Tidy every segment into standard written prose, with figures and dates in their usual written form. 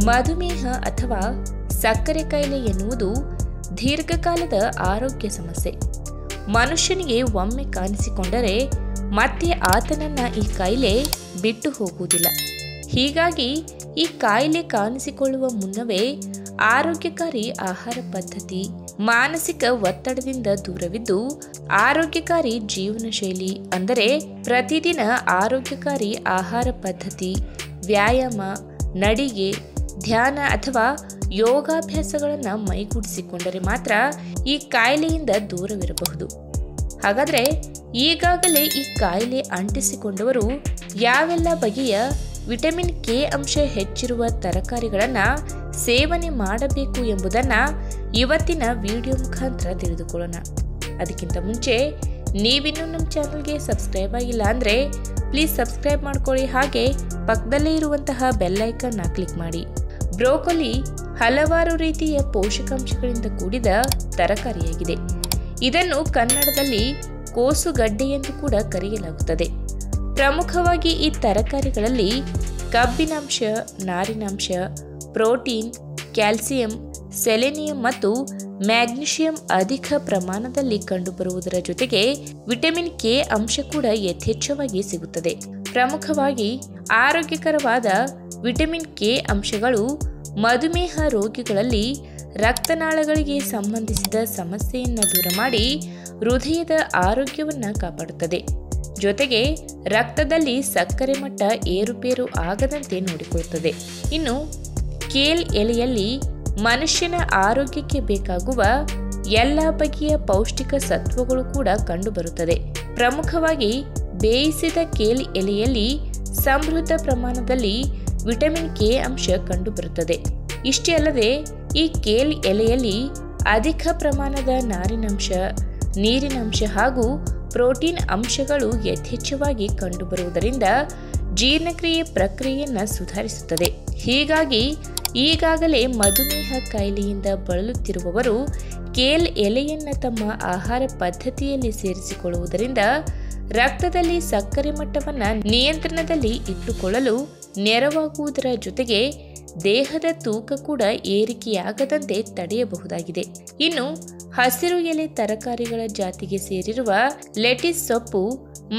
ಮಧುಮೇಹ ಅಥವಾ ಸಕ್ಕರೆ ಕಾಯಿಲೆ ಎನ್ನುವುದು ದೀರ್ಘಕಾಲದ ಆರೋಗ್ಯ ಸಮಸ್ಯೆ. ಮನುಷ್ಯನಿಗೆ ಒಮ್ಮೆ ಕಾಣಿಸಿಕೊಂಡರೆ ಮತ್ತೆ ಆತನನ್ನ ಈ ಕಾಯಿಲೆ ಬಿಟ್ಟು ಹೋಗುವುದಿಲ್ಲ. ಹೀಗಾಗಿ ಈ ಕಾಯಿಲೆ ಕಾಣಿಸಿಕೊಳ್ಳುವ ಮುನ್ನವೇ ಆರೋಗ್ಯಕಾರಿ ಆಹಾರ ಪದ್ಧತಿ, ಮಾನಸಿಕ ಒತ್ತಡದಿಂದ ದೂರವಿದ್ದು ಆರೋಗ್ಯಕಾರಿ ಜೀವನ ಶೈಲಿ ಅಂದರೆ ಪ್ರತಿದಿನ ಆರೋಗ್ಯಕಾರಿ ಆಹಾರ ಪದ್ಧತಿ, ವ್ಯಾಯಾಮ, ನಡಿಗೆ, ಧ್ಯಾನ ಅಥವಾ ಯೋಗಾಭ್ಯಾಸಗಳನ್ನು ಮೈಗೂಡಿಸಿಕೊಂಡರೆ ಮಾತ್ರ ಈ ಕಾಯಿಲೆಯಿಂದ ದೂರವಿರಬಹುದು. ಹಾಗಾದರೆ ಈಗಾಗಲೇ ಈ ಕಾಯಿಲೆ ಅಂಟಿಸಿಕೊಂಡವರು ಯಾವೆಲ್ಲ ಬಗೆಯ ವಿಟಮಿನ್ ಕೆ ಅಂಶ ಹೆಚ್ಚಿರುವ ತರಕಾರಿಗಳನ್ನು ಸೇವನೆ ಮಾಡಬೇಕು ಎಂಬುದನ್ನು ಇವತ್ತಿನ ವಿಡಿಯೋ ಮುಖಾಂತರ ತಿಳಿದುಕೊಳ್ಳೋಣ. ಅದಕ್ಕಿಂತ ಮುಂಚೆ ನೀವಿನ್ನೂ ನಮ್ಮ ಚಾನಲ್ಗೆ ಸಬ್ಸ್ಕ್ರೈಬ್ ಆಗಿಲ್ಲ ಅಂದರೆ ಪ್ಲೀಸ್ ಸಬ್ಸ್ಕ್ರೈಬ್ ಮಾಡ್ಕೊಳ್ಳಿ, ಹಾಗೆ ಪಕ್ಕದಲ್ಲೇ ಇರುವಂತಹ ಬೆಲ್ ಐಕಾನ್ನ ಕ್ಲಿಕ್ ಮಾಡಿ. ಬ್ರೋಕೊಲಿ ಹಲವಾರು ರೀತಿಯ ಪೋಷಕಾಂಶಗಳಿಂದ ಕೂಡಿದ ತರಕಾರಿಯಾಗಿದೆ. ಇದನ್ನು ಕನ್ನಡದಲ್ಲಿ ಕೋಸುಗಡ್ಡೆ ಎಂದು ಕೂಡ ಕರೆಯಲಾಗುತ್ತದೆ. ಪ್ರಮುಖವಾಗಿ ಈ ತರಕಾರಿಗಳಲ್ಲಿ ಕಬ್ಬಿನಾಂಶ, ನಾರಿನಾಂಶ, ಪ್ರೋಟೀನ್, ಕ್ಯಾಲ್ಸಿಯಂ, ಸೆಲೆನಿಯಂ ಮತ್ತು ಮ್ಯಾಗ್ನೀಷಿಯಂ ಅಧಿಕ ಪ್ರಮಾಣದಲ್ಲಿ ಕಂಡುಬರುವುದರ ಜೊತೆಗೆ ವಿಟಮಿನ್ ಕೆ ಅಂಶ ಕೂಡ ಯಥೇಚ್ಛವಾಗಿ ಸಿಗುತ್ತದೆ. ಪ್ರಮುಖವಾಗಿ ಆರೋಗ್ಯಕರವಾದ ವಿಟಮಿನ್ ಕೆ ಅಂಶಗಳು ಮಧುಮೇಹ ರೋಗಿಗಳಲ್ಲಿ ರಕ್ತನಾಳಗಳಿಗೆ ಸಂಬಂಧಿಸಿದ ಸಮಸ್ಯೆಯನ್ನು ದೂರ ಮಾಡಿ ಹೃದಯದ ಆರೋಗ್ಯವನ್ನು ಕಾಪಾಡುತ್ತದೆ. ಜೊತೆಗೆ ರಕ್ತದಲ್ಲಿ ಸಕ್ಕರೆ ಮಟ್ಟ ಏರುಪೇರು ಆಗದಂತೆ ನೋಡಿಕೊಳ್ಳುತ್ತದೆ. ಇನ್ನು ಕೇಲ್ ಎಲೆಯಲ್ಲಿ ಮನುಷ್ಯನ ಆರೋಗ್ಯಕ್ಕೆ ಬೇಕಾಗುವ ಎಲ್ಲ ಬಗೆಯ ಪೌಷ್ಟಿಕ ಸತ್ವಗಳು ಕೂಡ ಕಂಡುಬರುತ್ತದೆ. ಪ್ರಮುಖವಾಗಿ ಬೇಯಿಸಿದ ಕೇಲ್ ಎಲೆಯಲ್ಲಿ ಸಮೃದ್ಧ ಪ್ರಮಾಣದಲ್ಲಿ ವಿಟಮಿನ್ ಕೆ ಅಂಶ ಕಂಡುಬರುತ್ತದೆ. ಇಷ್ಟೇ ಅಲ್ಲದೆ ಈ ಕೇಲ್ ಎಲೆಯಲ್ಲಿ ಅಧಿಕ ಪ್ರಮಾಣದ ನಾರಿನಾಂಶ, ನೀರಿನಾಂಶ ಹಾಗೂ ಪ್ರೋಟೀನ್ ಅಂಶಗಳು ಯಥೇಚ್ಛವಾಗಿ ಕಂಡುಬರುವುದರಿಂದ ಜೀರ್ಣಕ್ರಿಯೆ ಪ್ರಕ್ರಿಯೆಯನ್ನು ಸುಧಾರಿಸುತ್ತದೆ. ಹೀಗಾಗಿ ಈಗಾಗಲೇ ಮಧುಮೇಹ ಕಾಯಿಲೆಯಿಂದ ಬಳಲುತ್ತಿರುವವರು ಕೇಲ್ ಎಲೆಯನ್ನು ತಮ್ಮ ಆಹಾರ ಪದ್ಧತಿಯಲ್ಲಿ ಸೇರಿಸಿಕೊಳ್ಳುವುದರಿಂದ ರಕ್ತದಲ್ಲಿ ಸಕ್ಕರೆ ಮಟ್ಟವನ್ನು ನಿಯಂತ್ರಣದಲ್ಲಿ ಇಟ್ಟುಕೊಳ್ಳಲು ನೆರವಾಗುವುದರ ಜೊತೆಗೆ ದೇಹದ ತೂಕ ಕೂಡ ಏರಿಕೆಯಾಗದಂತೆ ತಡೆಯಬಹುದಾಗಿದೆ. ಇನ್ನು ಹಸಿರು ಎಲೆ ತರಕಾರಿಗಳ ಜಾತಿಗೆ ಸೇರಿರುವ ಲೆಟಿಸ್ ಸೊಪ್ಪು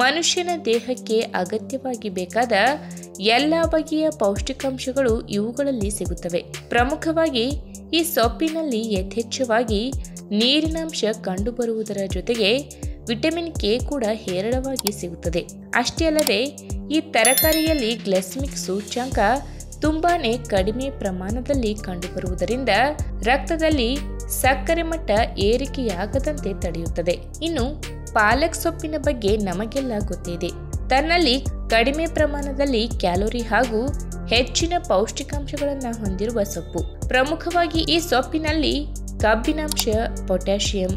ಮನುಷ್ಯನ ದೇಹಕ್ಕೆ ಅಗತ್ಯವಾಗಿ ಬೇಕಾದ ಎಲ್ಲ ಬಗೆಯ ಪೌಷ್ಟಿಕಾಂಶಗಳು ಇವುಗಳಲ್ಲಿ ಸಿಗುತ್ತವೆ. ಪ್ರಮುಖವಾಗಿ ಈ ಸೊಪ್ಪಿನಲ್ಲಿ ಯಥೇಚ್ಛವಾಗಿ ನೀರಿನಾಂಶ ಕಂಡುಬರುವುದರ ಜೊತೆಗೆ ವಿಟಮಿನ್ ಕೆ ಕೂಡ ಹೇರಳವಾಗಿ ಸಿಗುತ್ತದೆ. ಅಷ್ಟೇ ಅಲ್ಲದೆ ಈ ತರಕಾರಿಯಲ್ಲಿ ಗ್ಲೈಸೆಮಿಕ್ ಸೂಚ್ಯಂಕ ತುಂಬಾನೇ ಕಡಿಮೆ ಪ್ರಮಾಣದಲ್ಲಿ ಕಂಡುಬರುವುದರಿಂದ ರಕ್ತದಲ್ಲಿ ಸಕ್ಕರೆ ಮಟ್ಟ ಏರಿಕೆಯಾಗದಂತೆ ತಡೆಯುತ್ತದೆ. ಇನ್ನು ಪಾಲಕ್ ಸೊಪ್ಪಿನ ಬಗ್ಗೆ ನಮಗೆಲ್ಲ ಗೊತ್ತಿದೆ. ತನ್ನಲ್ಲಿ ಕಡಿಮೆ ಪ್ರಮಾಣದಲ್ಲಿ ಕ್ಯಾಲೋರಿ ಹಾಗೂ ಹೆಚ್ಚಿನ ಪೌಷ್ಟಿಕಾಂಶಗಳನ್ನು ಹೊಂದಿರುವ ಸೊಪ್ಪು. ಪ್ರಮುಖವಾಗಿ ಈ ಸೊಪ್ಪಿನಲ್ಲಿ ಕಬ್ಬಿನಾಂಶ, potassium,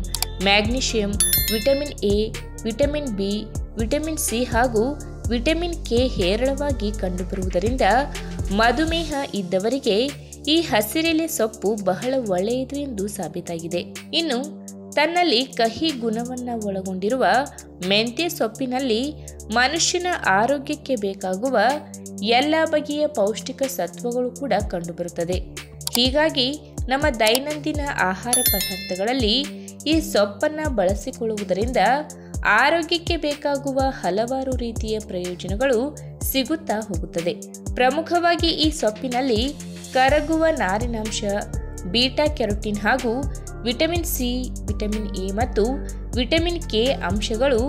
magnesium, vitamin A, vitamin B, vitamin C ಹಾಗೂ ವಿಟಮಿನ್ ಕೆ ಹೇರಳವಾಗಿ ಕಂಡುಬರುವುದರಿಂದ ಮಧುಮೇಹ ಇದ್ದವರಿಗೆ ಈ ಹಸಿರೆಲೆ ಸೊಪ್ಪು ಬಹಳ ಒಳ್ಳೆಯದು ಎಂದು ಸಾಬೀತಾಗಿದೆ. ಇನ್ನು ತನ್ನಲ್ಲಿ ಕಹಿ ಗುಣವನ್ನು ಒಳಗೊಂಡಿರುವ ಮೆಂತ್ಯ ಸೊಪ್ಪಿನಲ್ಲಿ ಮನುಷ್ಯನ ಆರೋಗ್ಯಕ್ಕೆ ಬೇಕಾಗುವ ಎಲ್ಲ ಬಗೆಯ ಪೌಷ್ಟಿಕ ಸತ್ವಗಳು ಕೂಡ ಕಂಡುಬರುತ್ತದೆ. ಹೀಗಾಗಿ ನಮ್ಮ ದೈನಂದಿನ ಆಹಾರ ಪದಾರ್ಥಗಳಲ್ಲಿ ಈ ಸೊಪ್ಪನ್ನು ಬಳಸಿಕೊಳ್ಳುವುದರಿಂದ ಆರೋಗ್ಯಕ್ಕೆ ಬೇಕಾಗುವ ಹಲವಾರು ರೀತಿಯ ಪ್ರಯೋಜನಗಳು ಸಿಗುತ್ತಾ ಹೋಗುತ್ತದೆ. ಪ್ರಮುಖವಾಗಿ ಈ ಸೊಪ್ಪಿನಲ್ಲಿ ಕರಗುವ ನಾರಿನಾಂಶ, ಬೀಟಾ ಕ್ಯಾರೋಟಿನ್ ಹಾಗೂ ವಿಟಮಿನ್ ಸಿ, ವಿಟಮಿನ್ ಎ ಮತ್ತು ವಿಟಮಿನ್ ಕೆ ಅಂಶಗಳು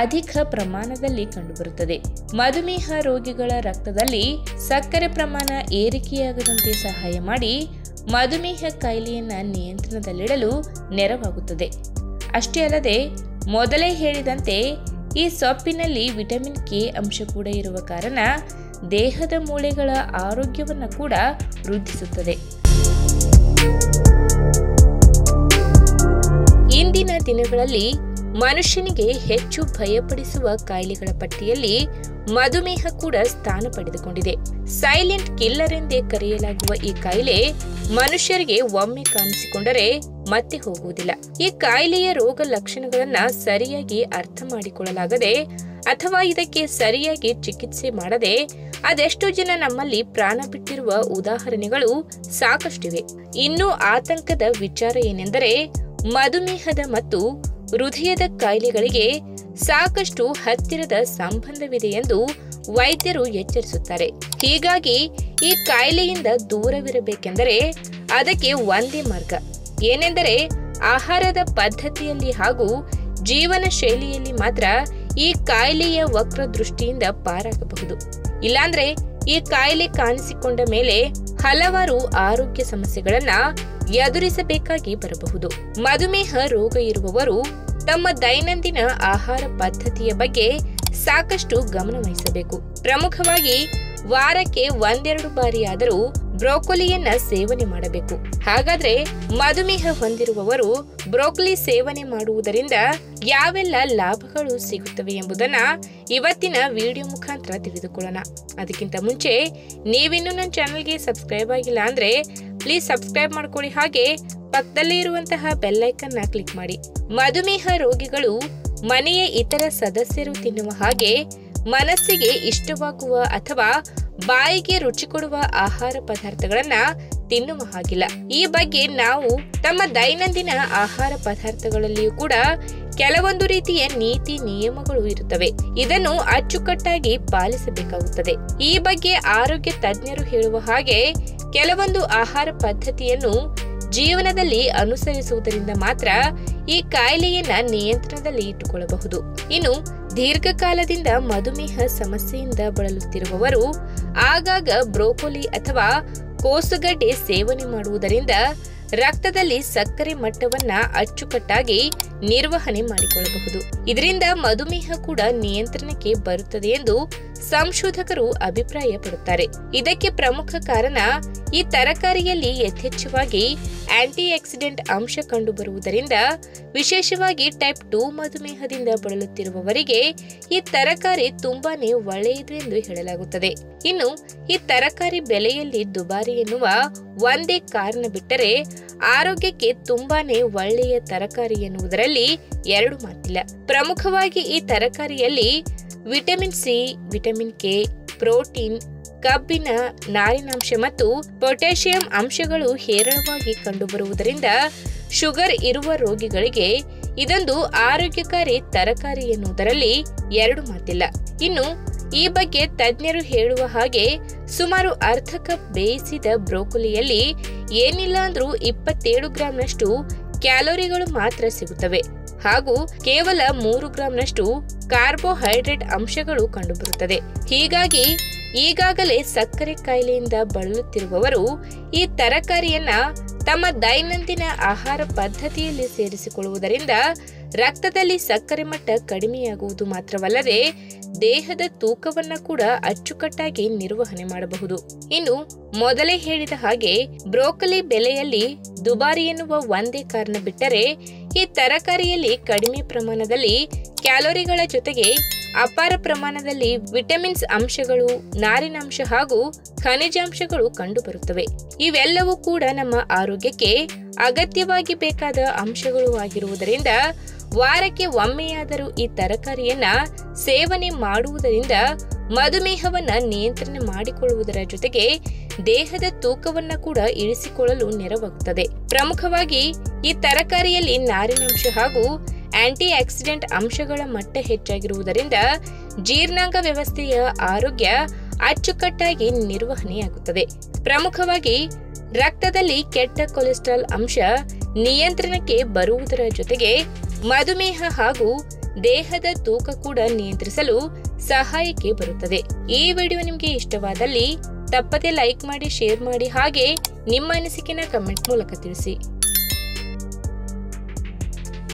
ಅಧಿಕ ಪ್ರಮಾಣದಲ್ಲಿ ಕಂಡುಬರುತ್ತದೆ. ಮಧುಮೇಹ ರೋಗಿಗಳ ರಕ್ತದಲ್ಲಿ ಸಕ್ಕರೆ ಪ್ರಮಾಣ ಏರಿಕೆಯಾಗದಂತೆ ಸಹಾಯ ಮಾಡಿ ಮಧುಮೇಹ ಕಾಯಿಲೆಯನ್ನು ನಿಯಂತ್ರಣದಲ್ಲಿಡಲು ನೆರವಾಗುತ್ತದೆ. ಅಷ್ಟೇ ಅಲ್ಲದೆ ಮೊದಲೇ ಹೇಳಿದಂತೆ ಈ ಸೊಪ್ಪಿನಲ್ಲಿ ವಿಟಮಿನ್ ಕೆ ಅಂಶ ಕೂಡ ಇರುವ ಕಾರಣ ದೇಹದ ಮೂಳೆಗಳ ಆರೋಗ್ಯವನ್ನು ಕೂಡ ವೃದ್ಧಿಸುತ್ತದೆ. ಇಂದಿನ ದಿನಗಳಲ್ಲಿ ಮನುಷ್ಯನಿಗೆ ಹೆಚ್ಚು ಭಯಪಡಿಸುವ ಕಾಯಿಲೆಗಳ ಪಟ್ಟಿಯಲ್ಲಿ ಮಧುಮೇಹ ಕೂಡ ಸ್ಥಾನ ಪಡೆದುಕೊಂಡಿದೆ. ಸೈಲೆಂಟ್ ಕಿಲ್ಲರ್ ಎಂದೇ ಕರೆಯಲಾಗುವ ಈ ಕಾಯಿಲೆ ಮನುಷ್ಯರಿಗೆ ಒಮ್ಮೆ ಕಾಣಿಸಿಕೊಂಡರೆ ಮತ್ತೆ ಹೋಗುವುದಿಲ್ಲ. ಈ ಕಾಯಿಲೆಯ ರೋಗ ಲಕ್ಷಣಗಳನ್ನ ಸರಿಯಾಗಿ ಅರ್ಥ ಮಾಡಿಕೊಳ್ಳಲಾಗದೆ ಅಥವಾ ಇದಕ್ಕೆ ಸರಿಯಾಗಿ ಚಿಕಿತ್ಸೆ ಮಾಡದೆ ಅದೆಷ್ಟೋ ಜನ ನಮ್ಮಲ್ಲಿ ಪ್ರಾಣ ಬಿಟ್ಟಿರುವ ಉದಾಹರಣೆಗಳು ಸಾಕಷ್ಟಿವೆ. ಇನ್ನು ಆತಂಕದ ವಿಚಾರ ಏನೆಂದರೆ ಮಧುಮೇಹದ ಮತ್ತು ಹೃದಯದ ಕಾಯಿಲೆಗಳಿಗೆ ಸಾಕಷ್ಟು ಹತ್ತಿರದ ಸಂಬಂಧವಿದೆ ಎಂದು ವೈದ್ಯರು ಎಚ್ಚರಿಸುತ್ತಾರೆ. ಹೀಗಾಗಿ ಈ ಕಾಯಿಲೆಯಿಂದ ದೂರವಿರಬೇಕೆಂದರೆ ಅದಕ್ಕೆ ಒಂದೇ ಮಾರ್ಗ ಏನೆಂದರೆ ಆಹಾರದ ಪದ್ಧತಿಯಲ್ಲಿ ಹಾಗೂ ಜೀವನ ಶೈಲಿಯಲ್ಲಿ ಮಾತ್ರ ಈ ಕಾಯಿಲೆಯ ವಕ್ರ ದೃಷ್ಟಿಯಿಂದ ಪಾರಾಗಬಹುದು. ಇಲ್ಲಾಂದ್ರೆ ಈ ಕಾಯಿಲೆ ಕಾಣಿಸಿಕೊಂಡ ಮೇಲೆ ಹಲವಾರು ಆರೋಗ್ಯ ಸಮಸ್ಯೆಗಳನ್ನ ಎದುರಿಸಬೇಕಾಗಿ ಬರಬಹುದು. ಮಧುಮೇಹ ರೋಗ ಇರುವವರು ತಮ್ಮ ದೈನಂದಿನ ಆಹಾರ ಪದ್ಧತಿಯ ಬಗ್ಗೆ ಸಾಕಷ್ಟು ಗಮನ ವಹಿಸಬೇಕು. ಪ್ರಮುಖವಾಗಿ ವಾರಕ್ಕೆ 1-2 ಬಾರಿ ಆದರೂ ಬ್ರೋಕೊಲಿಯನ್ನ ಸೇವನೆ ಮಾಡಬೇಕು. ಹಾಗಾದ್ರೆ ಮಧುಮೇಹ ಹೊಂದಿರುವವರು ಬ್ರೋಕೊಲಿ ಸೇವನೆ ಮಾಡುವುದರಿಂದ ಯಾವೆಲ್ಲ ಲಾಭಗಳು ಸಿಗುತ್ತವೆ ಎಂಬುದನ್ನ ಇವತ್ತಿನ ವಿಡಿಯೋ ಮುಖಾಂತರ ತಿಳಿದುಕೊಳ್ಳೋಣ. ಅದಕ್ಕಿಂತ ಮುಂಚೆ ನೀವಿನ್ನೂ ನನ್ನ ಚಾನೆಲ್ಗೆ ಸಬ್ಸ್ಕ್ರೈಬ್ ಆಗಿಲ್ಲ ಅಂದ್ರೆ ಪ್ಲೀಸ್ ಸಬ್ಸ್ಕ್ರೈಬ್ ಮಾಡ್ಕೊಳ್ಳಿ, ಹಾಗೆ ಪಕ್ಕದಲ್ಲೇ ಇರುವಂತಹ ಬೆಲ್ ಐಕನ್ ಕ್ಲಿಕ್ ಮಾಡಿ. ಮಧುಮೇಹ ರೋಗಿಗಳು ಮನೆಯ ಇತರ ಸದಸ್ಯರು ತಿನ್ನುವ ಹಾಗೆ ಮನಸ್ಸಿಗೆ ಇಷ್ಟವಾಗುವ ಅಥವಾ ಬಾಯಿಗೆ ರುಚಿ ಕೊಡುವ ಆಹಾರ ಪದಾರ್ಥಗಳನ್ನ ತಿನ್ನುವ ಹಾಗಿಲ್ಲ. ಈ ಬಗ್ಗೆ ನಾವು ತಮ್ಮ ದೈನಂದಿನ ಆಹಾರ ಪದಾರ್ಥಗಳಲ್ಲಿಯೂ ಕೂಡ ಕೆಲವೊಂದು ರೀತಿಯ ನೀತಿ ನಿಯಮಗಳು ಇರುತ್ತವೆ. ಇದನ್ನು ಅಚ್ಚುಕಟ್ಟಾಗಿ ಪಾಲಿಸಬೇಕಾಗುತ್ತದೆ. ಈ ಬಗ್ಗೆ ಆರೋಗ್ಯ ತಜ್ಞರು ಹೇಳುವ ಹಾಗೆ ಕೆಲವೊಂದು ಆಹಾರ ಪದ್ಧತಿಯನ್ನು ಜೀವನದಲ್ಲಿ ಅನುಸರಿಸುವುದರಿಂದ ಮಾತ್ರ ಈ ಕಾಯಿಲೆಯನ್ನ ನಿಯಂತ್ರಣದಲ್ಲಿ ಇಟ್ಟುಕೊಳ್ಳಬಹುದು. ಇನ್ನು ದೀರ್ಘಕಾಲದಿಂದ ಮಧುಮೇಹ ಸಮಸ್ಯೆಯಿಂದ ಬಳಲುತ್ತಿರುವವರು ಆಗಾಗ ಬ್ರೋಕೊಲಿ ಅಥವಾ ಕೋಸುಗಡ್ಡೆ ಸೇವನೆ ಮಾಡುವುದರಿಂದ ರಕ್ತದಲ್ಲಿ ಸಕ್ಕರೆ ಮಟ್ಟವನ್ನ ಅಚ್ಚುಕಟ್ಟಾಗಿ ನಿರ್ವಹಣೆ ಮಾಡಿಕೊಳ್ಳಬಹುದು. ಇದರಿಂದ ಮಧುಮೇಹ ಕೂಡ ನಿಯಂತ್ರಣಕ್ಕೆ ಬರುತ್ತದೆ ಎಂದು ಸಂಶೋಧಕರು ಅಭಿಪ್ರಾಯ ಪಡುತ್ತಾರೆ. ಇದಕ್ಕೆ ಪ್ರಮುಖ ಕಾರಣ ಈ ತರಕಾರಿಯಲ್ಲಿ ಯಥೇಚ್ಛವಾಗಿ ಆಂಟಿ ಆಕ್ಸಿಡೆಂಟ್ ಅಂಶ ಕಂಡುಬರುವುದರಿಂದ ವಿಶೇಷವಾಗಿ ಟೈಪ್ 2 ಮಧುಮೇಹದಿಂದ ಬಳಲುತ್ತಿರುವವರಿಗೆ ಈ ತರಕಾರಿ ತುಂಬಾನೇ ಒಳ್ಳೆಯದು ಎಂದು ಹೇಳಲಾಗುತ್ತದೆ. ಇನ್ನು ಈ ತರಕಾರಿ ಬೆಲೆಯಲ್ಲಿ ದುಬಾರಿ ಎನ್ನುವ ಒಂದೇ ಕಾರಣ ಬಿಟ್ಟರೆ ಆರೋಗ್ಯಕ್ಕೆ ತುಂಬಾನೇ ಒಳ್ಳೆಯ ತರಕಾರಿ ಎನ್ನುವುದರಲ್ಲಿ ಎರಡು ಮಾತಿಲ್ಲ. ಪ್ರಮುಖವಾಗಿ ಈ ತರಕಾರಿಯಲ್ಲಿ vitamin C, vitamin K, protein, ಕಬ್ಬಿನ ನಾರಿನಾಂಶ ಮತ್ತು ಪೊಟ್ಯಾಷಿಯಂ ಅಂಶಗಳು ಹೇರಳವಾಗಿ ಕಂಡುಬರುವುದರಿಂದ ಶುಗರ್ ಇರುವ ರೋಗಿಗಳಿಗೆ ಇದೊಂದು ಆರೋಗ್ಯಕಾರಿ ತರಕಾರಿ ಎನ್ನುವುದರಲ್ಲಿ ಎರಡು ಮಾತಿಲ್ಲ. ಇನ್ನು ಈ ಬಗ್ಗೆ ತಜ್ಞರು ಹೇಳುವ ಹಾಗೆ ಸುಮಾರು ಅರ್ಧ ಕಪ್ ಬೇಯಿಸಿದ ಬ್ರೋಕೊಲಿಯಲ್ಲಿ ಏನಿಲ್ಲ ಅಂದ್ರೂ 27 ಗ್ರಾಂನಷ್ಟು ಕ್ಯಾಲೋರಿಗಳು ಮಾತ್ರ ಸಿಗುತ್ತವೆ ಹಾಗೂ ಕೇವಲ 3 ಗ್ರಾಂನಷ್ಟು ಕಾರ್ಬೋಹೈಡ್ರೇಟ್ ಅಂಶಗಳು ಕಂಡುಬರುತ್ತದೆ. ಹೀಗಾಗಿ ಈಗಾಗಲೇ ಸಕ್ಕರೆ ಕಾಯಿಲೆಯಿಂದ ಬಳಲುತ್ತಿರುವವರು ಈ ತರಕಾರಿಯನ್ನ ತಮ್ಮ ದೈನಂದಿನ ಆಹಾರ ಪದ್ಧತಿಯಲ್ಲಿ ಸೇರಿಸಿಕೊಳ್ಳುವುದರಿಂದ ರಕ್ತದಲ್ಲಿ ಸಕ್ಕರೆ ಮಟ್ಟ ಕಡಿಮೆಯಾಗುವುದು ಮಾತ್ರವಲ್ಲದೆ ದೇಹದ ತೂಕವನ್ನ ಕೂಡ ಅಚ್ಚುಕಟ್ಟಾಗಿ ನಿರ್ವಹಣೆ ಮಾಡಬಹುದು. ಇನ್ನು ಮೊದಲೇ ಹೇಳಿದ ಹಾಗೆ ಬ್ರೋಕೊಲಿ ಬೆಲೆಯಲ್ಲಿ ದುಬಾರಿ ಎನ್ನುವ ಒಂದೇ ಕಾರಣ ಬಿಟ್ಟರೆ ಈ ತರಕಾರಿಯಲ್ಲಿ ಕಡಿಮೆ ಪ್ರಮಾಣದಲ್ಲಿ ಕ್ಯಾಲೋರಿಗಳ ಜೊತೆಗೆ ಅಪಾರ ಪ್ರಮಾಣದಲ್ಲಿ ವಿಟಮಿನ್ಸ್ ಅಂಶಗಳು, ನಾರಿನಾಂಶ ಹಾಗೂ ಖನಿಜಾಂಶಗಳು ಕಂಡುಬರುತ್ತವೆ. ಇವೆಲ್ಲವೂ ಕೂಡ ನಮ್ಮ ಆರೋಗ್ಯಕ್ಕೆ ಅಗತ್ಯವಾಗಿ ಬೇಕಾದ ಅಂಶಗಳು ಆಗಿರುವುದರಿಂದ ವಾರಕ್ಕೆ ಒಮ್ಮೆಯಾದರೂ ಈ ತರಕಾರಿಯನ್ನ ಸೇವನೆ ಮಾಡುವುದರಿಂದ ಮಧುಮೇಹವನ್ನ ನಿಯಂತ್ರಣ ಮಾಡಿಕೊಳ್ಳುವುದರ ಜೊತೆಗೆ ದೇಹದ ತೂಕವನ್ನ ಕೂಡ ಇಳಿಸಿಕೊಳ್ಳಲು ನೆರವಾಗುತ್ತದೆ. ಪ್ರಮುಖವಾಗಿ ಈ ತರಕಾರಿಯಲ್ಲಿ ನಾರಿನಾಂಶ ಹಾಗೂ ಆಂಟಿ ಆಕ್ಸಿಡೆಂಟ್ ಅಂಶಗಳ ಮಟ್ಟ ಹೆಚ್ಚಾಗಿರುವುದರಿಂದ ಜೀರ್ಣಾಂಗ ವ್ಯವಸ್ಥೆಯ ಆರೋಗ್ಯ ಅಚ್ಚುಕಟ್ಟಾಗಿ ನಿರ್ವಹಣೆಯಾಗುತ್ತದೆ. ಪ್ರಮುಖವಾಗಿ ರಕ್ತದಲ್ಲಿ ಕೆಟ್ಟ ಕೊಲೆಸ್ಟ್ರಾಲ್ ಅಂಶ ನಿಯಂತ್ರಣಕ್ಕೆ ಬರುವುದರ ಜೊತೆಗೆ ಮಧುಮೇಹ ಹಾಗೂ ದೇಹದ ತೂಕ ಕೂಡ ನಿಯಂತ್ರಿಸಲು ಸಹಾಯಕ್ಕೆ ಬರುತ್ತದೆ. ಈ ವಿಡಿಯೋ ನಿಮಗೆ ಇಷ್ಟವಾದಲ್ಲಿ ತಪ್ಪದೆ ಲೈಕ್ ಮಾಡಿ, ಶೇರ್ ಮಾಡಿ, ಹಾಗೆ ನಿಮ್ಮ ಅನಿಸಿಕೆನ ಕಮೆಂಟ್ ಮೂಲಕ ತಿಳಿಸಿ.